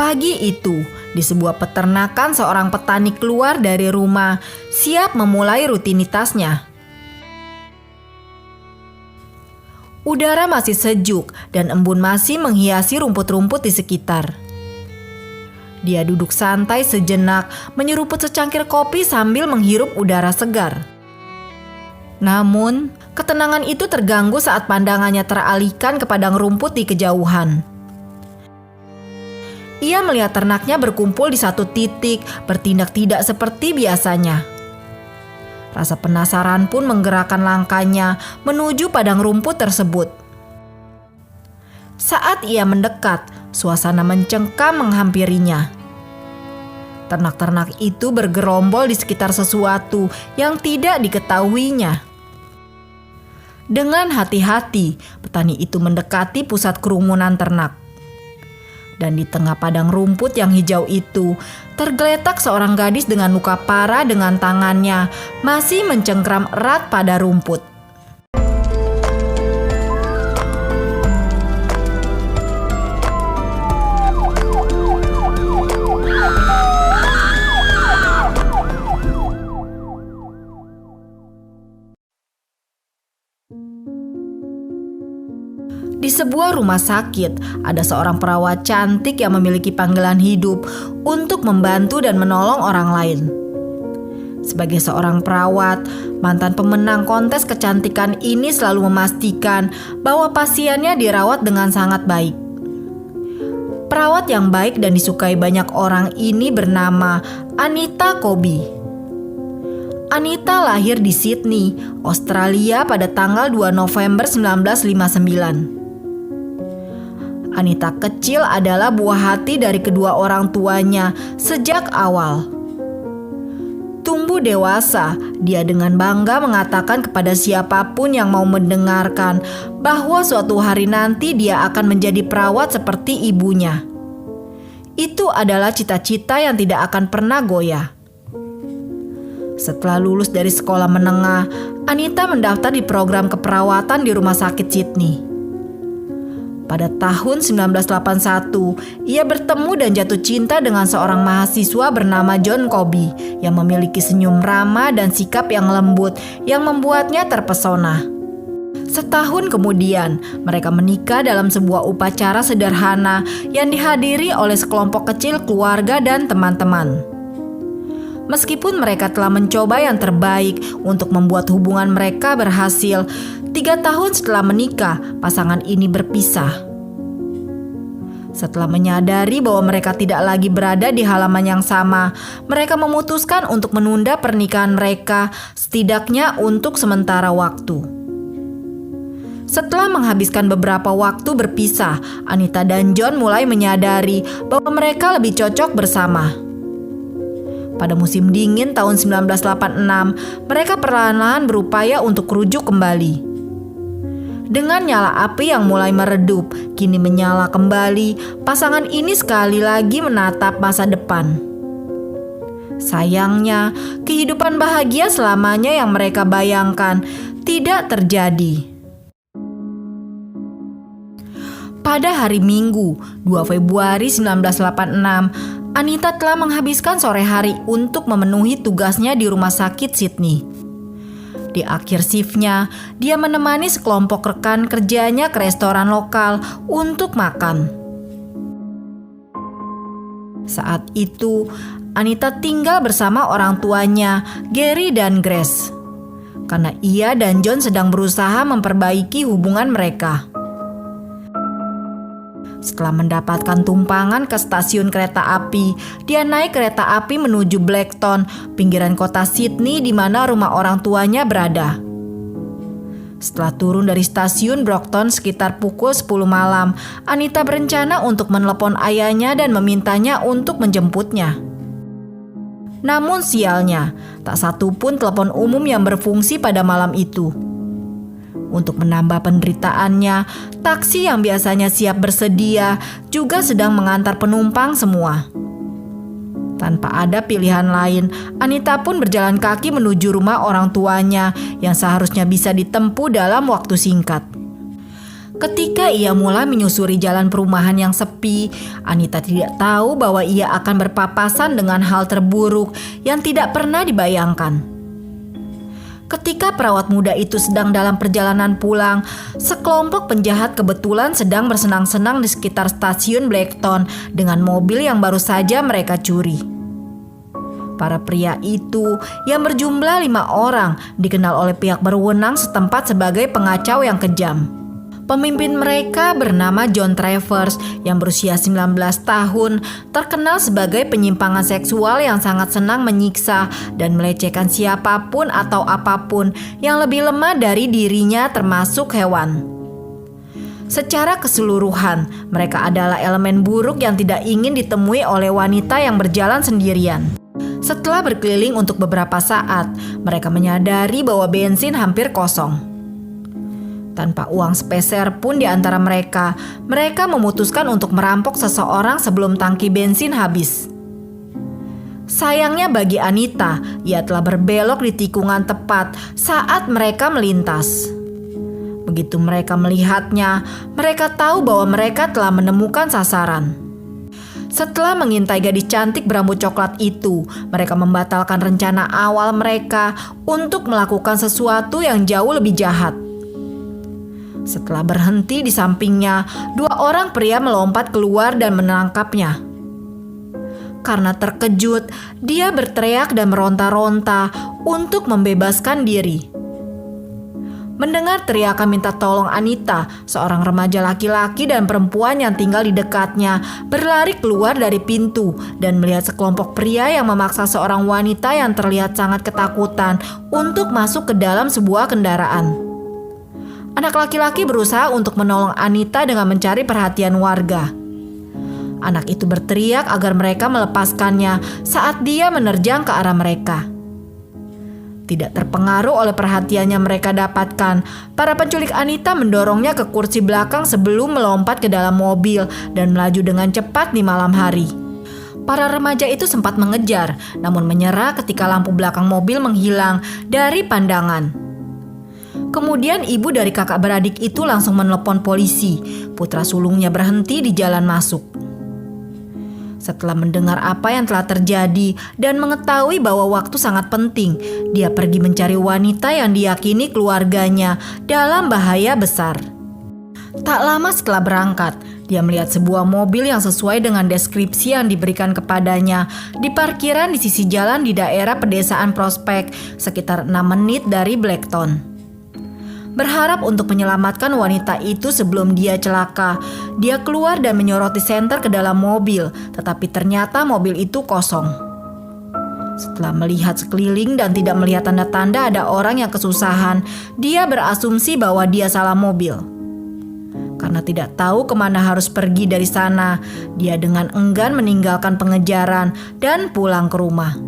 Pagi itu, di sebuah peternakan seorang petani keluar dari rumah, siap memulai rutinitasnya. Udara masih sejuk dan embun masih menghiasi rumput-rumput di sekitar. Dia duduk santai sejenak, menyeruput secangkir kopi sambil menghirup udara segar. Namun, ketenangan itu terganggu saat pandangannya teralihkan ke padang rumput di kejauhan. Ia melihat ternaknya berkumpul di satu titik, bertindak tidak seperti biasanya. Rasa penasaran pun menggerakkan langkahnya menuju padang rumput tersebut. Saat ia mendekat, suasana mencengkam menghampirinya. Ternak-ternak itu bergerombol di sekitar sesuatu yang tidak diketahuinya. Dengan hati-hati, petani itu mendekati pusat kerumunan ternak. Dan di tengah padang rumput yang hijau itu, tergeletak seorang gadis dengan luka parah dengan tangannya masih mencengkram erat pada rumput. Di sebuah rumah sakit, ada seorang perawat cantik yang memiliki panggilan hidup untuk membantu dan menolong orang lain. Sebagai seorang perawat, mantan pemenang kontes kecantikan ini selalu memastikan bahwa pasiennya dirawat dengan sangat baik. Perawat yang baik dan disukai banyak orang ini bernama Anita Colby. Anita lahir di Sydney, Australia pada tanggal 2 November 1959. Anita kecil adalah buah hati dari kedua orang tuanya sejak awal. Tumbuh dewasa, dia dengan bangga mengatakan kepada siapapun yang mau mendengarkan bahwa suatu hari nanti dia akan menjadi perawat seperti ibunya. Itu adalah cita-cita yang tidak akan pernah goyah. Setelah lulus dari sekolah menengah, Anita mendaftar di program keperawatan di Rumah Sakit Sydney. Pada tahun 1981, ia bertemu dan jatuh cinta dengan seorang mahasiswa bernama John Colby yang memiliki senyum ramah dan sikap yang lembut yang membuatnya terpesona. Setahun kemudian, mereka menikah dalam sebuah upacara sederhana yang dihadiri oleh sekelompok kecil keluarga dan teman-teman. Meskipun mereka telah mencoba yang terbaik untuk membuat hubungan mereka berhasil, 3 tahun setelah menikah, pasangan ini berpisah. Setelah menyadari bahwa mereka tidak lagi berada di halaman yang sama, mereka memutuskan untuk menunda pernikahan mereka, setidaknya untuk sementara waktu. Setelah menghabiskan beberapa waktu berpisah, Anita dan John mulai menyadari bahwa mereka lebih cocok bersama. Pada musim dingin tahun 1986, mereka perlahan-lahan berupaya untuk rujuk kembali. Dengan nyala api yang mulai meredup, kini menyala kembali, pasangan ini sekali lagi menatap masa depan. Sayangnya, kehidupan bahagia selamanya yang mereka bayangkan tidak terjadi. Pada hari Minggu, 2 Februari 1986, Anita telah menghabiskan sore hari untuk memenuhi tugasnya di Rumah Sakit Sydney. Di akhir shiftnya, dia menemani sekelompok rekan kerjanya ke restoran lokal untuk makan. Saat itu, Anita tinggal bersama orang tuanya, Gary dan Grace, karena ia dan John sedang berusaha memperbaiki hubungan mereka. Setelah mendapatkan tumpangan ke stasiun kereta api, dia naik kereta api menuju Blacktown, pinggiran kota Sydney di mana rumah orang tuanya berada. Setelah turun dari stasiun Blacktown sekitar pukul 10 malam, Anita berencana untuk menelepon ayahnya dan memintanya untuk menjemputnya. Namun sialnya, tak satu pun telepon umum yang berfungsi pada malam itu. Untuk menambah penderitaannya, taksi yang biasanya siap bersedia juga sedang mengantar penumpang semua. Tanpa ada pilihan lain, Anita pun berjalan kaki menuju rumah orang tuanya yang seharusnya bisa ditempuh dalam waktu singkat. Ketika ia mulai menyusuri jalan perumahan yang sepi, Anita tidak tahu bahwa ia akan berpapasan dengan hal terburuk yang tidak pernah dibayangkan. Ketika perawat muda itu sedang dalam perjalanan pulang, sekelompok penjahat kebetulan sedang bersenang-senang di sekitar stasiun Blackton dengan mobil yang baru saja mereka curi. Para pria itu yang berjumlah 5 orang dikenal oleh pihak berwenang setempat sebagai pengacau yang kejam. Pemimpin mereka bernama John Travers yang berusia 19 tahun, terkenal sebagai penyimpangan seksual yang sangat senang menyiksa dan melecehkan siapapun atau apapun yang lebih lemah dari dirinya termasuk hewan. Secara keseluruhan, mereka adalah elemen buruk yang tidak ingin ditemui oleh wanita yang berjalan sendirian. Setelah berkeliling untuk beberapa saat, mereka menyadari bahwa bensin hampir kosong. Tanpa uang sepeser pun di antara mereka memutuskan untuk merampok seseorang sebelum tangki bensin habis. Sayangnya bagi Anita, ia telah berbelok di tikungan tepat saat mereka melintas. Begitu mereka melihatnya, mereka tahu bahwa mereka telah menemukan sasaran. Setelah mengintai gadis cantik berambut coklat itu, mereka membatalkan rencana awal mereka untuk melakukan sesuatu yang jauh lebih jahat. Setelah berhenti di sampingnya, 2 orang pria melompat keluar dan menangkapnya. Karena terkejut, dia berteriak dan meronta-ronta untuk membebaskan diri. Mendengar teriakan minta tolong Anita, seorang remaja laki-laki dan perempuan yang tinggal di dekatnya berlari keluar dari pintu dan melihat sekelompok pria yang memaksa seorang wanita yang terlihat sangat ketakutan untuk masuk ke dalam sebuah kendaraan. Anak laki-laki berusaha untuk menolong Anita dengan mencari perhatian warga. Anak itu berteriak agar mereka melepaskannya saat dia menerjang ke arah mereka. Tidak terpengaruh oleh perhatiannya mereka dapatkan, para penculik Anita mendorongnya ke kursi belakang sebelum melompat ke dalam mobil dan melaju dengan cepat di malam hari. Para remaja itu sempat mengejar, namun menyerah ketika lampu belakang mobil menghilang dari pandangan. Kemudian ibu dari kakak beradik itu langsung menelepon polisi. Putra sulungnya berhenti di jalan masuk. Setelah mendengar apa yang telah terjadi dan mengetahui bahwa waktu sangat penting, dia pergi mencari wanita yang diyakini keluarganya dalam bahaya besar. Tak lama setelah berangkat, dia melihat sebuah mobil yang sesuai dengan deskripsi yang diberikan kepadanya di parkiran di sisi jalan di daerah pedesaan Prospect, sekitar 6 menit dari Blackton. Berharap untuk menyelamatkan wanita itu sebelum dia celaka, dia keluar dan menyoroti senter ke dalam mobil, tetapi ternyata mobil itu kosong. Setelah melihat sekeliling dan tidak melihat tanda-tanda ada orang yang kesusahan, dia berasumsi bahwa dia salah mobil. Karena tidak tahu kemana harus pergi dari sana, dia dengan enggan meninggalkan pengejaran dan pulang ke rumah.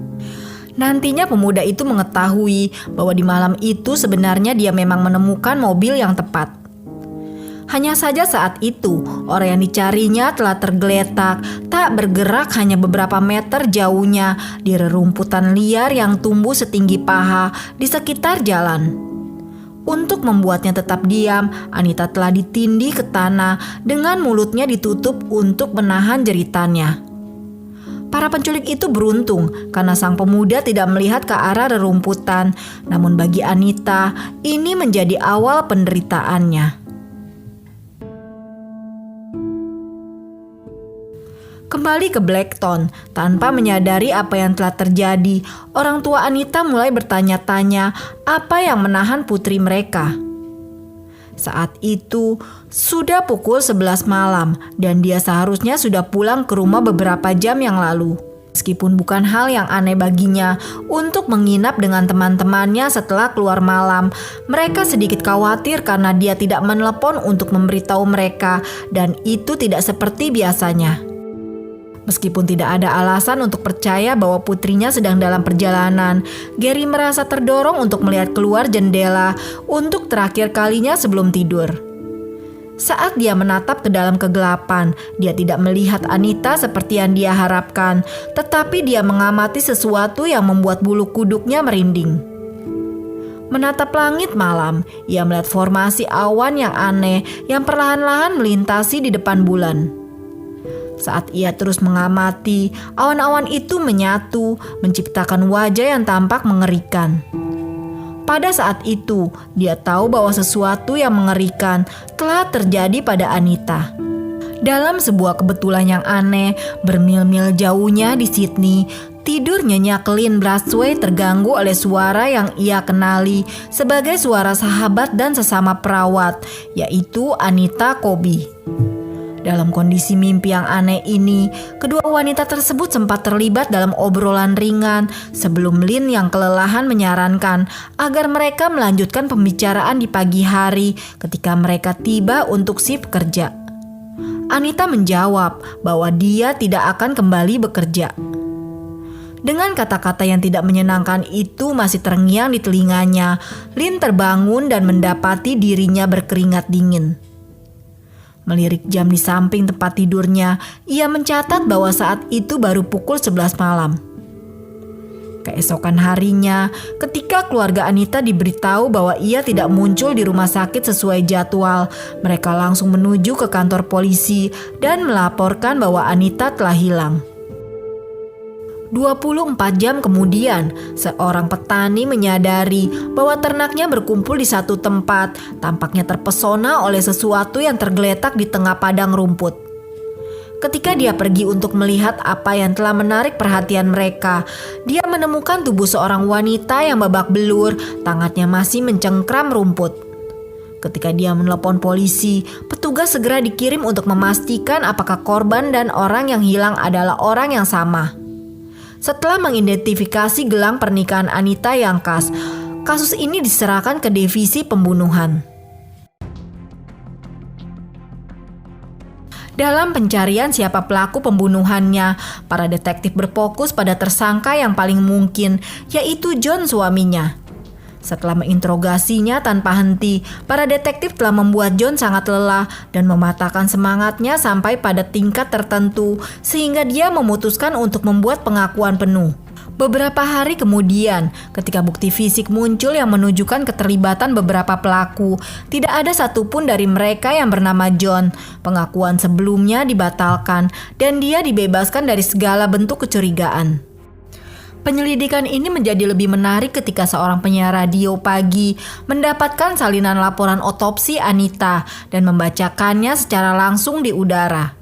Nantinya pemuda itu mengetahui bahwa di malam itu sebenarnya dia memang menemukan mobil yang tepat. Hanya saja saat itu orang yang dicarinya telah tergeletak, tak bergerak hanya beberapa meter jauhnya di rerumputan liar yang tumbuh setinggi paha di sekitar jalan. Untuk membuatnya tetap diam, Anita telah ditindih ke tanah dengan mulutnya ditutup untuk menahan jeritannya. Para penculik itu beruntung karena sang pemuda tidak melihat ke arah rerumputan. Namun bagi Anita, ini menjadi awal penderitaannya. Kembali ke Blackton, tanpa menyadari apa yang telah terjadi, orang tua Anita mulai bertanya-tanya apa yang menahan putri mereka. Saat itu sudah pukul 11 malam dan dia seharusnya sudah pulang ke rumah beberapa jam yang lalu. Meskipun bukan hal yang aneh baginya untuk menginap dengan teman-temannya setelah keluar malam, mereka sedikit khawatir karena dia tidak menelepon untuk memberitahu mereka dan itu tidak seperti biasanya. Meskipun tidak ada alasan untuk percaya bahwa putrinya sedang dalam perjalanan, Gary merasa terdorong untuk melihat keluar jendela untuk terakhir kalinya sebelum tidur. Saat dia menatap ke dalam kegelapan, dia tidak melihat Anita seperti yang dia harapkan, tetapi dia mengamati sesuatu yang membuat bulu kuduknya merinding. Menatap langit malam, ia melihat formasi awan yang aneh yang perlahan-lahan melintasi di depan bulan. Saat ia terus mengamati, awan-awan itu menyatu, menciptakan wajah yang tampak mengerikan. Pada saat itu, dia tahu bahwa sesuatu yang mengerikan telah terjadi pada Anita. Dalam sebuah kebetulan yang aneh, bermil-mil jauhnya di Sydney, tidur nyenyak Lynn Braswell terganggu oleh suara yang ia kenali sebagai suara sahabat dan sesama perawat, yaitu Anita Colby. Dalam kondisi mimpi yang aneh ini, kedua wanita tersebut sempat terlibat dalam obrolan ringan sebelum Lynn yang kelelahan menyarankan agar mereka melanjutkan pembicaraan di pagi hari ketika mereka tiba untuk shift kerja. Anita menjawab bahwa dia tidak akan kembali bekerja. Dengan kata-kata yang tidak menyenangkan itu masih terngiang di telinganya, Lynn terbangun dan mendapati dirinya berkeringat dingin. Melirik jam di samping tempat tidurnya, ia mencatat bahwa saat itu baru pukul 11 malam. Keesokan harinya, ketika keluarga Anita diberitahu bahwa ia tidak muncul di rumah sakit sesuai jadwal, mereka langsung menuju ke kantor polisi dan melaporkan bahwa Anita telah hilang. 24 jam kemudian, seorang petani menyadari bahwa ternaknya berkumpul di satu tempat, tampaknya terpesona oleh sesuatu yang tergeletak di tengah padang rumput. Ketika dia pergi untuk melihat apa yang telah menarik perhatian mereka, dia menemukan tubuh seorang wanita yang babak belur, tangannya masih mencengkram rumput. Ketika dia menelepon polisi, petugas segera dikirim untuk memastikan apakah korban dan orang yang hilang adalah orang yang sama. Setelah mengidentifikasi gelang pernikahan Anita yang khas, kasus ini diserahkan ke divisi pembunuhan. Dalam pencarian siapa pelaku pembunuhannya, para detektif berfokus pada tersangka yang paling mungkin, yaitu John, suaminya. Setelah menginterogasinya tanpa henti, para detektif telah membuat John sangat lelah dan mematahkan semangatnya sampai pada tingkat tertentu sehingga dia memutuskan untuk membuat pengakuan penuh. Beberapa hari kemudian, ketika bukti fisik muncul yang menunjukkan keterlibatan beberapa pelaku, tidak ada satupun dari mereka yang bernama John. Pengakuan sebelumnya dibatalkan dan dia dibebaskan dari segala bentuk kecurigaan. Penyelidikan ini menjadi lebih menarik ketika seorang penyiar radio pagi mendapatkan salinan laporan otopsi Anita dan membacakannya secara langsung di udara.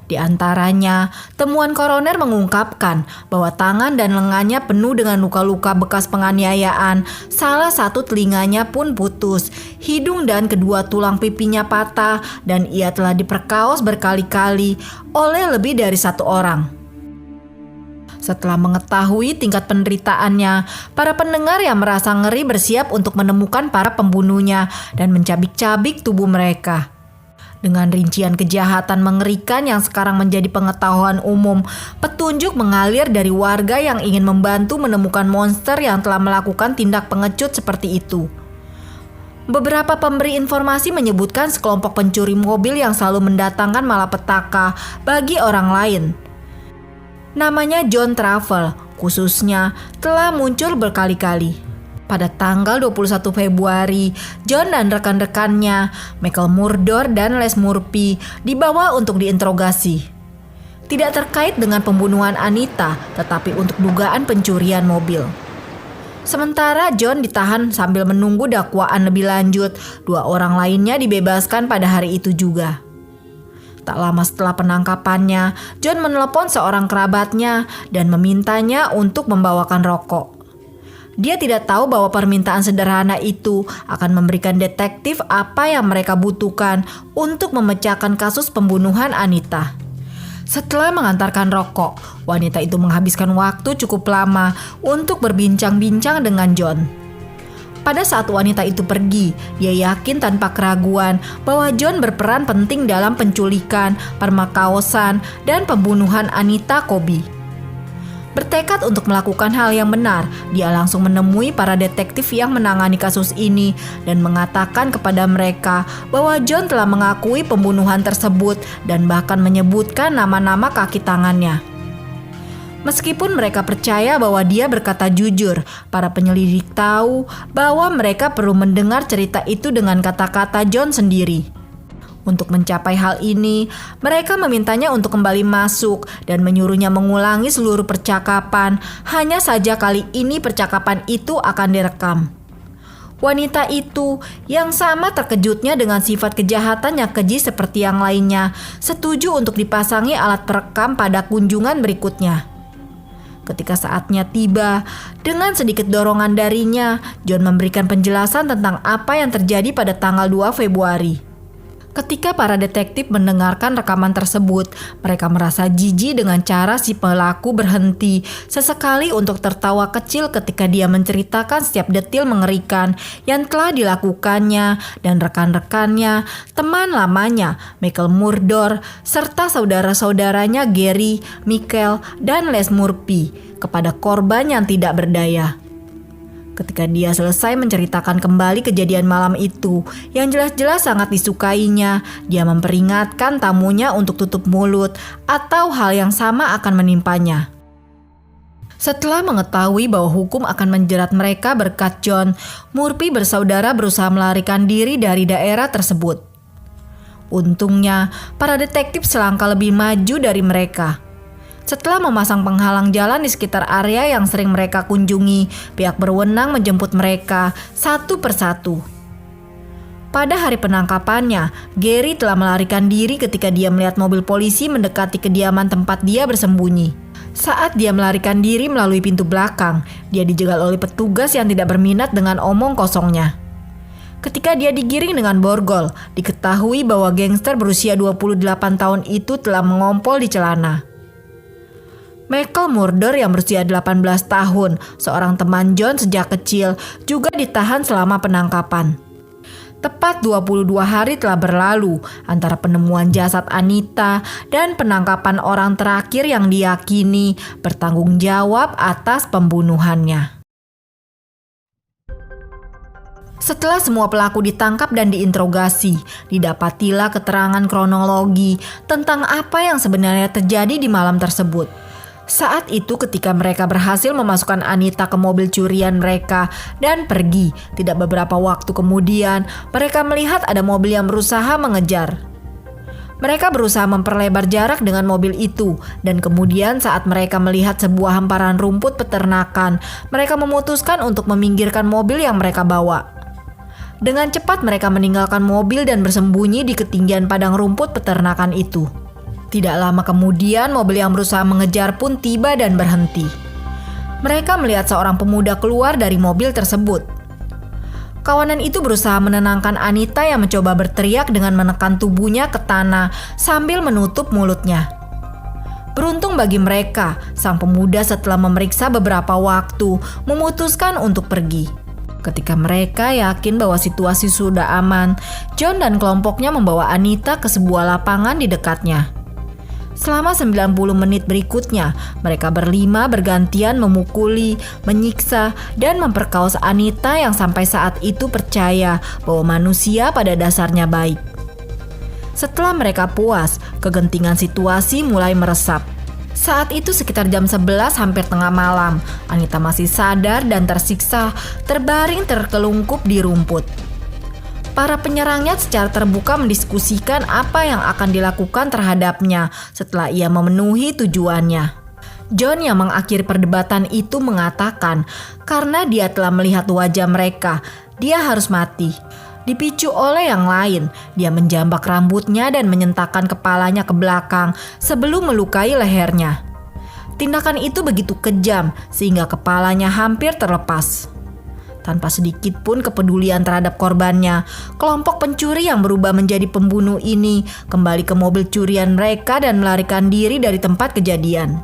Di antaranya, temuan koroner mengungkapkan bahwa tangan dan lengannya penuh dengan luka-luka bekas penganiayaan, salah satu telinganya pun putus, hidung dan kedua tulang pipinya patah, dan ia telah diperkaos berkali-kali oleh lebih dari satu orang. Setelah mengetahui tingkat penderitaannya, para pendengar yang merasa ngeri bersiap untuk menemukan para pembunuhnya dan mencabik-cabik tubuh mereka. Dengan rincian kejahatan mengerikan yang sekarang menjadi pengetahuan umum, petunjuk mengalir dari warga yang ingin membantu menemukan monster yang telah melakukan tindak pengecut seperti itu. Beberapa pemberi informasi menyebutkan sekelompok pencuri mobil yang selalu mendatangkan malapetaka bagi orang lain. Namanya John Travel, khususnya, telah muncul berkali-kali. Pada tanggal 21 Februari, John dan rekan-rekannya, Michael Murdor dan Les Murphy, dibawa untuk diinterogasi. Tidak terkait dengan pembunuhan Anita, tetapi untuk dugaan pencurian mobil. Sementara John ditahan sambil menunggu dakwaan lebih lanjut, dua orang lainnya dibebaskan pada hari itu juga. Tak lama setelah penangkapannya, John menelepon seorang kerabatnya dan memintanya untuk membawakan rokok. Dia tidak tahu bahwa permintaan sederhana itu akan memberikan detektif apa yang mereka butuhkan untuk memecahkan kasus pembunuhan Anita. Setelah mengantarkan rokok, wanita itu menghabiskan waktu cukup lama untuk berbincang-bincang dengan John. Pada saat wanita itu pergi, dia yakin tanpa keraguan bahwa John berperan penting dalam penculikan, permakaosan, dan pembunuhan Anita Colby. Bertekad untuk melakukan hal yang benar, dia langsung menemui para detektif yang menangani kasus ini dan mengatakan kepada mereka bahwa John telah mengakui pembunuhan tersebut dan bahkan menyebutkan nama-nama kaki tangannya. Meskipun mereka percaya bahwa dia berkata jujur, para penyelidik tahu bahwa mereka perlu mendengar cerita itu dengan kata-kata John sendiri. Untuk mencapai hal ini, mereka memintanya untuk kembali masuk dan menyuruhnya mengulangi seluruh percakapan. Hanya saja kali ini percakapan itu akan direkam. Wanita itu yang sama terkejutnya dengan sifat kejahatan yang keji seperti yang lainnya, setuju untuk dipasangi alat perekam pada kunjungan berikutnya. Ketika saatnya tiba, dengan sedikit dorongan darinya, John memberikan penjelasan tentang apa yang terjadi pada tanggal 2 Februari. Ketika para detektif mendengarkan rekaman tersebut, mereka merasa jijik dengan cara si pelaku berhenti sesekali untuk tertawa kecil ketika dia menceritakan setiap detil mengerikan yang telah dilakukannya dan rekan-rekannya, teman lamanya, Michael Murdoch, serta saudara-saudaranya Gary, Michael, dan Les Murphy kepada korban yang tidak berdaya. Ketika dia selesai menceritakan kembali kejadian malam itu yang jelas-jelas sangat disukainya, dia memperingatkan tamunya untuk tutup mulut atau hal yang sama akan menimpanya. Setelah mengetahui bahwa hukum akan menjerat mereka berkat John, Murphy bersaudara berusaha melarikan diri dari daerah tersebut. Untungnya, para detektif selangkah lebih maju dari mereka. Setelah memasang penghalang jalan di sekitar area yang sering mereka kunjungi, pihak berwenang menjemput mereka satu persatu. Pada hari penangkapannya, Gary telah melarikan diri ketika dia melihat mobil polisi mendekati kediaman tempat dia bersembunyi. Saat dia melarikan diri melalui pintu belakang, dia dijegal oleh petugas yang tidak berminat dengan omong kosongnya. Ketika dia digiring dengan borgol, diketahui bahwa gangster berusia 28 tahun itu telah mengompol di celana. Michael Murdoch yang berusia 18 tahun, seorang teman John sejak kecil, juga ditahan selama penangkapan. Tepat 22 hari telah berlalu antara penemuan jasad Anita dan penangkapan orang terakhir yang diyakini bertanggung jawab atas pembunuhannya. Setelah semua pelaku ditangkap dan diinterogasi, didapatilah keterangan kronologi tentang apa yang sebenarnya terjadi di malam tersebut. Saat itu ketika mereka berhasil memasukkan Anita ke mobil curian mereka dan pergi, tidak beberapa waktu kemudian mereka melihat ada mobil yang berusaha mengejar. Mereka berusaha memperlebar jarak dengan mobil itu dan kemudian saat mereka melihat sebuah hamparan rumput peternakan, mereka memutuskan untuk meminggirkan mobil yang mereka bawa. Dengan cepat mereka meninggalkan mobil dan bersembunyi di ketinggian padang rumput peternakan itu. Tidak lama kemudian mobil yang berusaha mengejar pun tiba dan berhenti. Mereka melihat seorang pemuda keluar dari mobil tersebut. Kawanan itu berusaha menenangkan Anita yang mencoba berteriak dengan menekan tubuhnya ke tanah sambil menutup mulutnya. Beruntung bagi mereka, sang pemuda setelah memeriksa beberapa waktu memutuskan untuk pergi. Ketika mereka yakin bahwa situasi sudah aman, John dan kelompoknya membawa Anita ke sebuah lapangan di dekatnya. Selama 90 menit berikutnya, mereka berlima bergantian memukuli, menyiksa, dan memperkaos Anita yang sampai saat itu percaya bahwa manusia pada dasarnya baik. Setelah mereka puas, kegentingan situasi mulai meresap. Saat itu sekitar jam 11 hampir tengah malam, Anita masih sadar dan tersiksa, terbaring terkelungkup di rumput. Para penyerangnya secara terbuka mendiskusikan apa yang akan dilakukan terhadapnya setelah ia memenuhi tujuannya. John yang mengakhiri perdebatan itu mengatakan karena dia telah melihat wajah mereka, dia harus mati. Dipicu oleh yang lain, dia menjambak rambutnya dan menyentakkan kepalanya ke belakang sebelum melukai lehernya. Tindakan itu begitu kejam sehingga kepalanya hampir terlepas. Tanpa sedikit pun kepedulian terhadap korbannya, kelompok pencuri yang berubah menjadi pembunuh ini kembali ke mobil curian mereka dan melarikan diri dari tempat kejadian.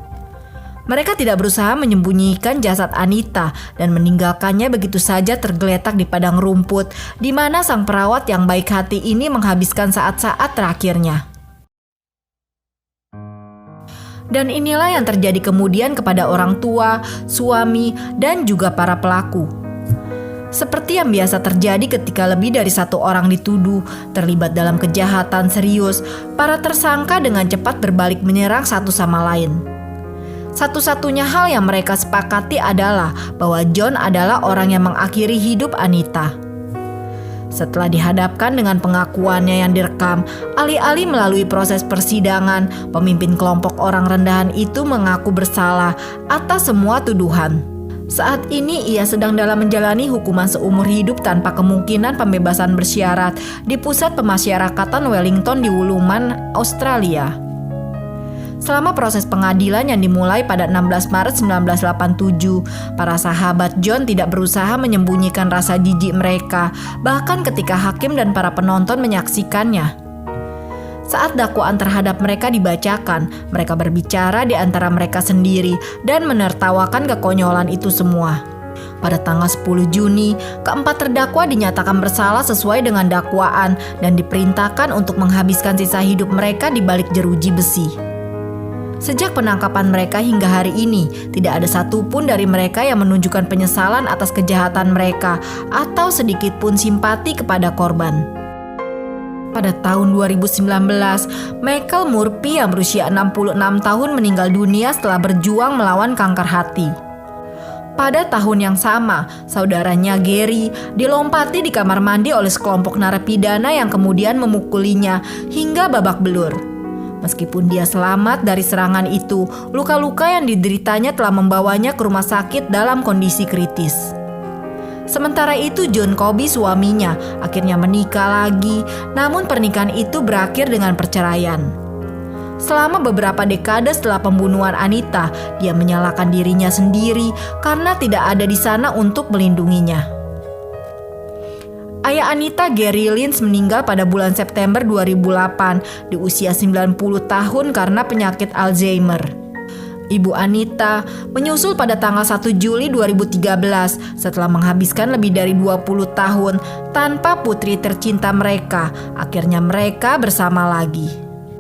Mereka tidak berusaha menyembunyikan jasad Anita dan meninggalkannya begitu saja tergeletak di padang rumput di mana sang perawat yang baik hati ini menghabiskan saat-saat terakhirnya. Dan inilah yang terjadi kemudian kepada orang tua, suami, dan juga para pelaku. Seperti yang biasa terjadi ketika lebih dari satu orang dituduh terlibat dalam kejahatan serius, para tersangka dengan cepat berbalik menyerang satu sama lain. Satu-satunya hal yang mereka sepakati adalah bahwa John adalah orang yang mengakhiri hidup Anita. Setelah dihadapkan dengan pengakuannya yang direkam, alih-alih melalui proses persidangan, pemimpin kelompok orang rendahan itu mengaku bersalah atas semua tuduhan. Saat ini ia sedang dalam menjalani hukuman seumur hidup tanpa kemungkinan pembebasan bersyarat di pusat pemasyarakatan Wellington di Wuluman, Australia. Selama proses pengadilan yang dimulai pada 16 Maret 1987, para sahabat John tidak berusaha menyembunyikan rasa jijik mereka, bahkan ketika hakim dan para penonton menyaksikannya. Saat dakwaan terhadap mereka dibacakan, mereka berbicara di antara mereka sendiri dan menertawakan kekonyolan itu semua. Pada tanggal 10 Juni, keempat terdakwa dinyatakan bersalah sesuai dengan dakwaan dan diperintahkan untuk menghabiskan sisa hidup mereka di balik jeruji besi. Sejak penangkapan mereka hingga hari ini, tidak ada satupun dari mereka yang menunjukkan penyesalan atas kejahatan mereka atau sedikit pun simpati kepada korban. Pada tahun 2019, Michael Murphy yang berusia 66 tahun meninggal dunia setelah berjuang melawan kanker hati. Pada tahun yang sama, saudaranya Gary dilompati di kamar mandi oleh sekelompok narapidana yang kemudian memukulinya hingga babak belur. Meskipun dia selamat dari serangan itu, luka-luka yang dideritanya telah membawanya ke rumah sakit dalam kondisi kritis. Sementara itu John Koby, suaminya, akhirnya menikah lagi, namun pernikahan itu berakhir dengan perceraian. Selama beberapa dekade setelah pembunuhan Anita, dia menyalahkan dirinya sendiri karena tidak ada di sana untuk melindunginya. Ayah Anita, Gary Lynch, meninggal pada bulan September 2008 di usia 90 tahun karena penyakit Alzheimer. Ibu Anita menyusul pada tanggal 1 Juli 2013 setelah menghabiskan lebih dari 20 tahun tanpa putri tercinta mereka. Akhirnya mereka bersama lagi.